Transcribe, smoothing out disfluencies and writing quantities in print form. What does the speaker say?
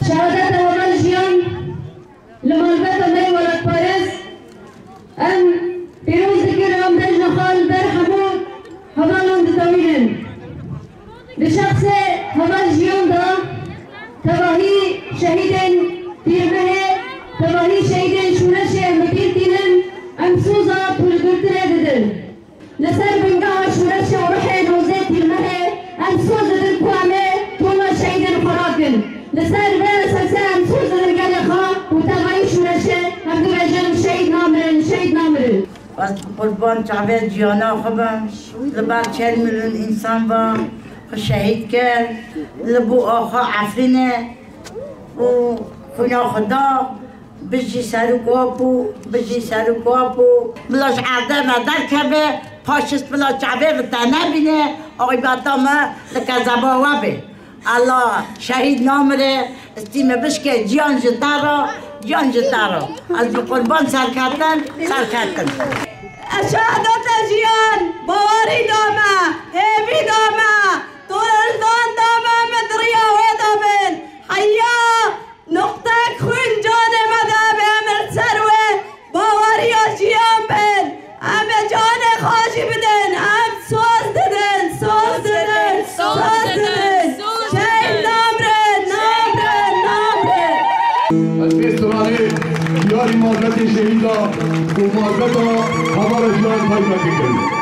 شهادت همان جیان لمالبت می ولد پارس ام پیروز دکر ام دج نخال بر حمود همان دتاویلن بشخص همان جیان دا تواهی شهید تیرمه تواهی شهید شورش مدیر تیلن ام سوزا پولگرتره ددن لسر بنگاه شورش وروح نوزه تیرمه ام سوز دل قوامه تونا شهید خراکن لسر به سلسه ام سوز دل گل خواه و تواهی شورشه هم دو بجن شهید نامرن از قربان جاوید جیانا خوبم لبر 40 میلیون انسان با شهید کرد لبو آخا عفرینه و خنا خدا بجی سرو کابو بلاش عرده مدر کبه پاشست بلا جاوید بتا نبینه آقای باتامه لکه زباوه بی الله شهید نامره استیمه بشکه جیان جتارا از قربان سرکتن شهادت جیان باوری دامه هیوی دامه دولدان دامه مدریا و دامن حیا نقطه خوین جان مده به امر سروه باوری جیان بین همه جان خواجی بدن هم سوز ددن شهید نامرن از بیسترانی یاری مالبت شهیدا و مالبت ها همه را جان پایبندی کرد